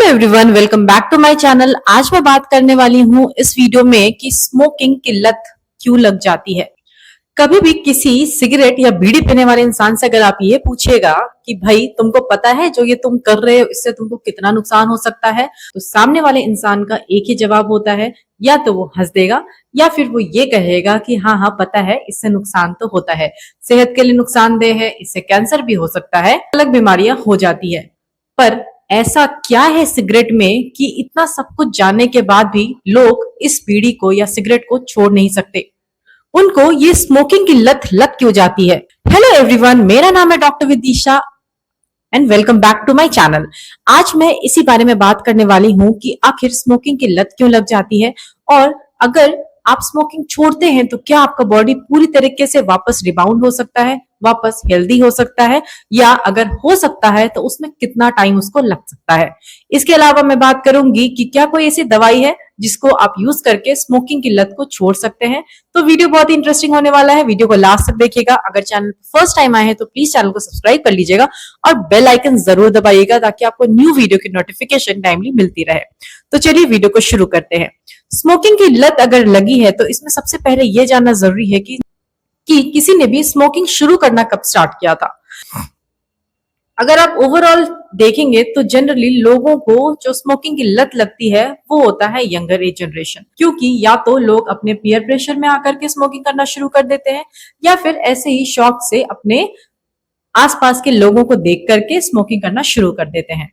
Everyone, welcome back to my channel. आज मैं बात करने वाली हूँ इस वीडियो में कि स्मोकिंग की लत क्यों लग जाती है। कभी भी किसी सिगरेट या बीड़ी पीने वाले इंसान से अगर आप ये पूछेगा कि भाई तुमको पता है जो ये तुम कर रहे हो इससे तुमको कितना नुकसान हो सकता है, तो सामने वाले इंसान का एक ही जवाब होता है, या तो वो हंस देगा या फिर वो ये कहेगा कि हाँ हाँ पता है, इससे नुकसान तो होता है, सेहत के लिए नुकसानदेह है, इससे कैंसर भी हो सकता है, अलग बीमारियां हो जाती है। पर ऐसा क्या है सिगरेट में कि इतना सब कुछ जानने के बाद भी लोग इस बीड़ी को या सिगरेट को छोड़ नहीं सकते? उनको ये स्मोकिंग की लत लग क्यों जाती है? हेलो एवरीवन, मेरा नाम है doctor Vidisha and welcome back to my channel. आज मैं इसी बारे में बात करने वाली हूँ कि आखिर स्मोकिंग की लत क्यों लग जाती है, और अगर आप स्मोकिंग छोड़ते हैं तो क्या आपका बॉडी पूरी तरीके से वापस रिबाउंड हो सकता है, वापस हेल्दी हो सकता है, या अगर हो सकता है तो उसमें कितना टाइम उसको लग सकता है। इसके अलावा मैं बात करूंगी कि क्या कोई ऐसी दवाई है जिसको आप यूज करके स्मोकिंग की लत को छोड़ सकते हैं। तो वीडियो बहुत ही इंटरेस्टिंग होने वाला है, वीडियो को लास्ट तक देखिएगा। अगर चैनल फर्स्ट टाइम आए हैं तो प्लीज चैनल को सब्सक्राइब कर लीजिएगा और बेल आइकन जरूर दबाइएगा ताकि आपको न्यू वीडियो की नोटिफिकेशन टाइमली मिलती रहे। तो चलिए वीडियो को शुरू करते हैं। स्मोकिंग की लत अगर लगी है तो इसमें सबसे पहले यह जानना जरूरी है कि किसी ने भी स्मोकिंग शुरू करना कब स्टार्ट किया था। अगर आप ओवरऑल देखेंगे तो जनरली लोगों को जो स्मोकिंग की लत लगती है वो होता है यंगर एज जनरेशन, क्योंकि या तो लोग अपने पीयर प्रेशर में आकर के स्मोकिंग करना शुरू कर देते हैं, या फिर ऐसे ही शौक से अपने आसपास के लोगों को देख करके स्मोकिंग करना शुरू कर देते हैं।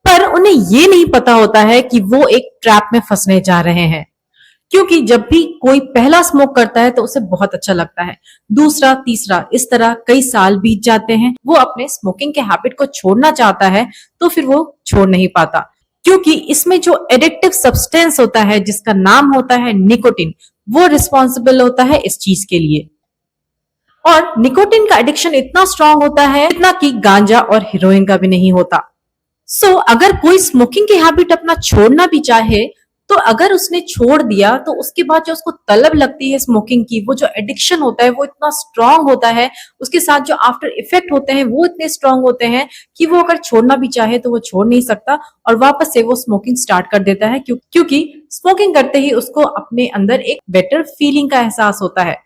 पर उन्हें ये नहीं पता होता है कि वो एक ट्रैप में फंसने जा रहे हैं, क्योंकि जब भी कोई पहला स्मोक करता है तो उसे बहुत अच्छा लगता है, दूसरा तीसरा इस तरह कई साल बीत जाते हैं, वो अपने स्मोकिंग के हैबिट को छोड़ना चाहता है तो फिर वो छोड़ नहीं पाता, क्योंकि इसमें जो एडिक्टिव सब्सटेंस होता है जिसका नाम होता है निकोटिन, वो रिस्पॉन्सिबल होता है इस चीज के लिए। और निकोटिन का एडिक्शन इतना स्ट्रांग होता है इतना कि गांजा और हीरोइन का भी नहीं होता। अगर कोई स्मोकिंग की हैबिट अपना छोड़ना भी चाहे तो अगर उसने छोड़ दिया तो उसके बाद जो उसको तलब लगती है स्मोकिंग की, वो जो एडिक्शन होता है वो इतना स्ट्रांग होता है, उसके साथ जो आफ्टर इफेक्ट होते हैं वो इतने स्ट्रांग होते हैं कि वो अगर छोड़ना भी चाहे तो वो छोड़ नहीं सकता और वापस से वो स्मोकिंग स्टार्ट कर देता है, क्योंकि स्मोकिंग करते ही उसको अपने अंदर एक बेटर फीलिंग का एहसास होता है।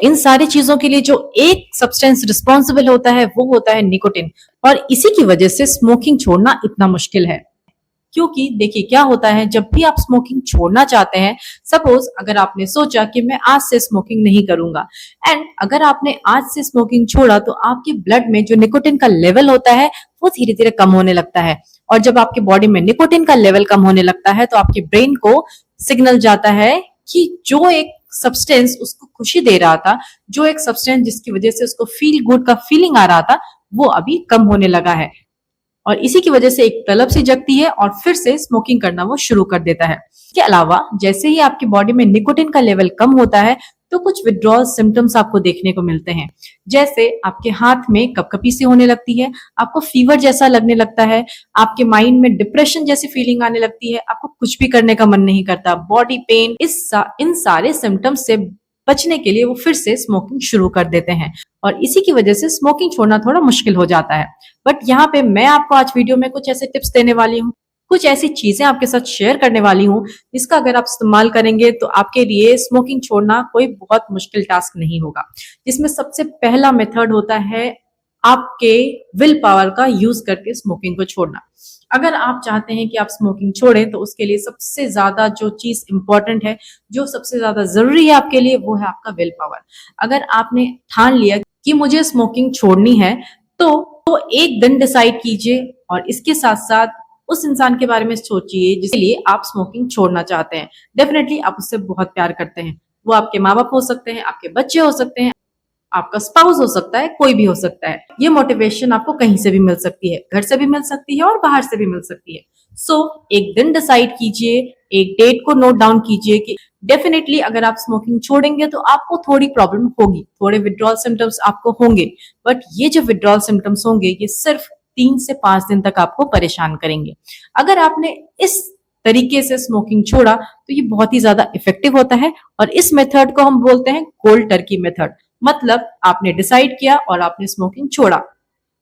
इन सारी चीजों के लिए जो एक सब्सटेंस रिस्पॉन्सिबल होता है वो होता है निकोटिन, और इसी की वजह से स्मोकिंग छोड़ना इतना मुश्किल है। क्योंकि देखिए क्या होता है, जब भी आप स्मोकिंग छोड़ना चाहते हैं, सपोज अगर आपने सोचा कि मैं आज से स्मोकिंग नहीं करूंगा, एंड अगर आपने आज से स्मोकिंग छोड़ा तो आपके ब्लड में जो निकोटिन का लेवल होता है वो धीरे धीरे कम होने लगता है, और जब आपके बॉडी में निकोटिन का लेवल कम होने लगता है तो आपके ब्रेन को सिग्नल जाता है कि जो एक सब्सटेंस उसको खुशी दे रहा था, जो एक सब्सटेंस जिसकी वजह से उसको फील गुड का फीलिंग आ रहा था, वो अभी कम होने लगा है, और इसी की वजह से एक तलब सी जगती है और फिर से स्मोकिंग करना वो शुरू कर देता है। इसके अलावा जैसे ही आपकी बॉडी में निकोटिन का लेवल कम होता है तो कुछ विड्रॉल सिम्टम्स आपको देखने को मिलते हैं, जैसे आपके हाथ में कपकपी सी होने लगती है, आपको फीवर जैसा लगने लगता है, आपके माइंड में डिप्रेशन जैसी फीलिंग आने लगती है, आपको कुछ भी करने का मन नहीं करता, बॉडी पेन, इन सारे सिम्टम्स से बचने के लिए वो फिर से स्मोकिंग शुरू कर देते हैं, और इसी की वजह से स्मोकिंग छोड़ना थोड़ा मुश्किल हो जाता है। बट यहाँ पे मैं आपको आज वीडियो में कुछ ऐसे टिप्स देने वाली हूँ, कुछ ऐसी चीजें आपके साथ शेयर करने वाली हूँ जिसका अगर आप इस्तेमाल करेंगे तो आपके लिए स्मोकिंग छोड़ना कोई बहुत मुश्किल टास्क नहीं होगा। जिसमें सबसे पहला मेथड होता है आपके विल पावर का यूज करके स्मोकिंग को छोड़ना। अगर आप चाहते हैं कि आप स्मोकिंग छोड़ें तो उसके लिए सबसे ज्यादा जो चीज इंपॉर्टेंट है, जो सबसे ज्यादा जरूरी है आपके लिए, वो है आपका विल पावर। अगर आपने ठान लिया कि मुझे स्मोकिंग छोड़नी है तो एक दिन डिसाइड कीजिए, और इसके साथ साथ उस इंसान के बारे में सोचिए जिसके लिए आप स्मोकिंग छोड़ना चाहते हैं। डेफिनेटली आप उससे बहुत प्यार करते हैं, वो आपके माँ बाप हो सकते हैं, आपके बच्चे हो सकते हैं, आपका स्पाउस हो सकता है, कोई भी हो सकता है। ये मोटिवेशन आपको कहीं से भी मिल सकती है, घर से भी मिल सकती है और बाहर से भी मिल सकती है। एक दिन डिसाइड कीजिए, एक डेट को नोट डाउन कीजिए कि डेफिनेटली अगर आप स्मोकिंग छोड़ेंगे तो आपको थोड़ी प्रॉब्लम होगी, थोड़े विड्रॉल सिम्टम्स आपको होंगे, बट ये जो विड्रॉल सिम्टम्स होंगे ये सिर्फ 3 से 5 दिन तक आपको परेशान करेंगे। अगर आपने इस तरीके से स्मोकिंग छोड़ा तो ये बहुत ही ज्यादा इफेक्टिव होता है, और इस मेथड को हम बोलते हैं कोल्ड टर्की मेथड। मतलब आपने डिसाइड किया और आपने स्मोकिंग छोड़ा,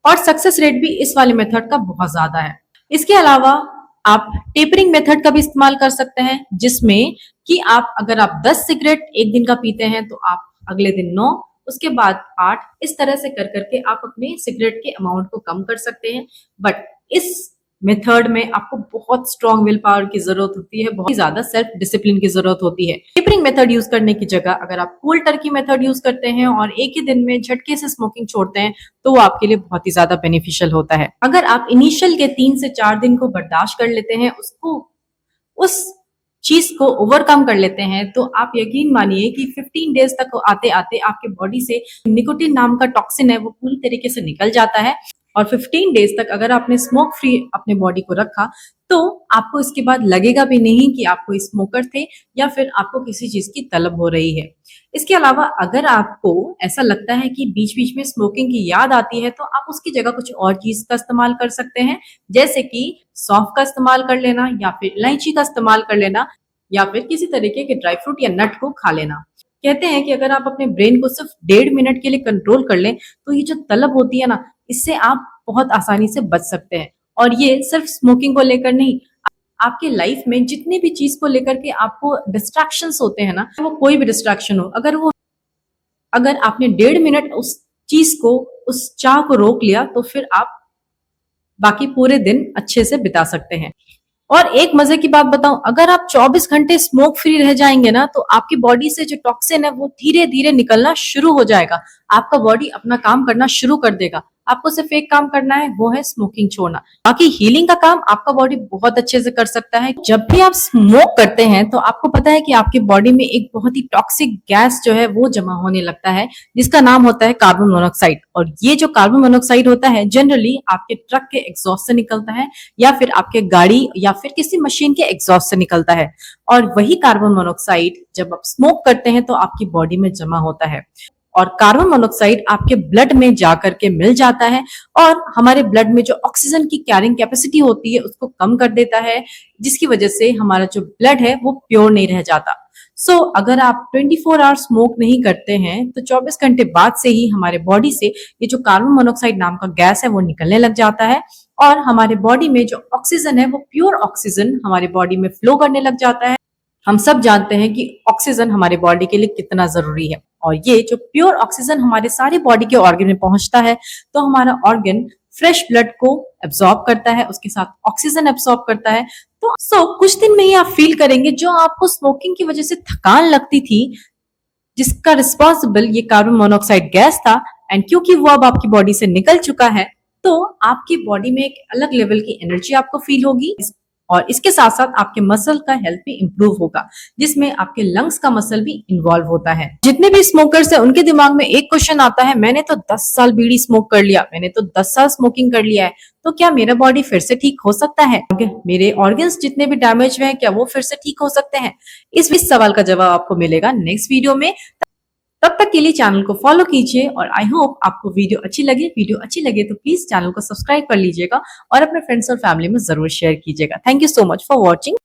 और सक्सेस रेट भी इस वाले मेथड का बहुत ज्यादा है। इसके अलावा आप टेपरिंग मेथड का भी इस्तेमाल कर सकते हैं, जिसमें कि आप अगर आप 10 सिगरेट एक दिन का पीते हैं तो आप अगले दिन 9, उसके बाद 8, इस तरह से कर करके आप अपने सिगरेट के अमाउंट को कम कर सकते हैं। बट इस मेथड में आपको बहुत स्ट्रॉन्ग विल पावर की जरूरत होती है, बहुत ही ज्यादा सेल्फ डिसिप्लिन की जरूरत होती है। टेपरिंग मेथड यूज करने की जगह अगर आप कोल्ड टर्की मेथड यूज करते हैं और एक ही दिन में झटके से स्मोकिंग छोड़ते हैं तो वो आपके लिए बहुत ही ज्यादा बेनिफिशियल होता है। अगर आप इनिशियल के 3 से 4 दिन को बर्दाश्त कर लेते हैं, उस चीज को ओवरकम कर लेते हैं, तो आप यकीन मानिए कि 15 डेज तक आते आते आपके बॉडी से निकोटिन नाम का टॉक्सिन है वो पूरी तरीके से निकल जाता है। और 15 डेज तक अगर आपने स्मोक फ्री अपने बॉडी को रखा तो आपको इसके बाद लगेगा भी नहीं कि आप कोई स्मोकर थे या फिर आपको किसी चीज की तलब हो रही है। इसके अलावा अगर आपको ऐसा लगता है कि बीच बीच में स्मोकिंग की याद आती है तो आप उसकी जगह कुछ और चीज का इस्तेमाल कर सकते हैं, जैसे कि सौंफ का इस्तेमाल कर लेना या फिर इलायची का इस्तेमाल कर लेना या फिर किसी तरीके के ड्राई फ्रूट या नट को खा लेना। कहते हैं कि अगर आप अपने ब्रेन को सिर्फ 1.5 मिनट के लिए कंट्रोल कर लें तो ये जो तलब होती है ना, इससे आप बहुत आसानी से बच सकते हैं। और ये सिर्फ स्मोकिंग को लेकर नहीं, आपके लाइफ में जितने भी चीज को लेकर के आपको डिस्ट्रैक्शंस होते हैं ना, वो कोई भी डिस्ट्रैक्शन हो, अगर आपने 1.5 मिनट उस चीज को, उस चाह को रोक लिया तो फिर आप बाकी पूरे दिन अच्छे से बिता सकते हैं। और एक मजे की बात बताऊं, अगर आप 24 घंटे स्मोक फ्री रह जाएंगे ना तो आपकी बॉडी से जो टॉक्सिन है वो धीरे धीरे निकलना शुरू हो जाएगा। आपका बॉडी अपना काम करना शुरू कर देगा। आपको सिर्फ एक काम करना है, वो है स्मोकिंग छोड़ना। बाकी हीलिंग का काम आपका बॉडी बहुत अच्छे से कर सकता है। जब भी आप स्मोक करते हैं तो आपको पता है कि आपकी बॉडी में एक बहुत ही टॉक्सिक गैस जो है वो जमा होने लगता है, जिसका नाम होता है कार्बन मोनोऑक्साइड। और ये जो कार्बन मोनोऑक्साइड होता है जनरली आपके ट्रक के एग्जॉस्ट से निकलता है या फिर आपके गाड़ी या फिर किसी मशीन के एग्जॉस्ट से निकलता है। और वही कार्बन मोनोऑक्साइड जब आप स्मोक करते हैं तो आपकी बॉडी में जमा होता है और कार्बन मोनोऑक्साइड आपके ब्लड में जाकर के मिल जाता है और हमारे ब्लड में जो ऑक्सीजन की कैरिंग कैपेसिटी होती है उसको कम कर देता है, जिसकी वजह से हमारा जो ब्लड है वो प्योर नहीं रह जाता। अगर आप 24 आवर स्मोक नहीं करते हैं तो 24 घंटे बाद से ही हमारे बॉडी से ये जो कार्बन मोनोऑक्साइड नाम का गैस है वो निकलने लग जाता है और हमारे बॉडी में जो ऑक्सीजन है वो प्योर ऑक्सीजन हमारे बॉडी में फ्लो करने लग जाता है। हम सब जानते हैं कि ऑक्सीजन हमारे बॉडी के लिए कितना जरूरी है और ये जो प्योर ऑक्सीजन हमारे सारे बॉडी के ऑर्गन में पहुंचता है तो हमारा ऑर्गन फ्रेश ब्लड को एब्सॉर्ब करता है, उसके साथ ऑक्सीजन एब्सॉर्ब करता है। तो कुछ दिन में ही आप फील करेंगे जो आपको स्मोकिंग की वजह से थकान लगती थी, जिसका रिस्पॉन्सिबल ये कार्बन मोनोऑक्साइड गैस था, एंड क्योंकि वो अब आपकी बॉडी से निकल चुका है तो आपकी बॉडी में एक अलग लेवल की एनर्जी आपको फील होगी और इसके साथ साथ आपके मसल का हेल्थ भी इंप्रूव होगा, जिसमें आपके लंग्स का मसल भी इन्वॉल्व होता है। जितने भी स्मोकर्स हैं उनके दिमाग में एक क्वेश्चन आता है, मैंने तो 10 साल बीड़ी स्मोक कर लिया, मैंने तो 10 साल स्मोकिंग कर लिया है, तो क्या मेरा बॉडी फिर से ठीक हो सकता है? मेरे ऑर्गन्स जितने भी डैमेज हुए हैं क्या वो फिर से ठीक हो सकते हैं? इस सवाल का जवाब आपको मिलेगा नेक्स्ट वीडियो में। तब तक के लिए चैनल को फॉलो कीजिए और आई होप आपको वीडियो अच्छी लगे तो प्लीज चैनल को सब्सक्राइब कर लीजिएगा और अपने फ्रेंड्स और फैमिली में जरूर शेयर कीजिएगा। Thank you so much for watching.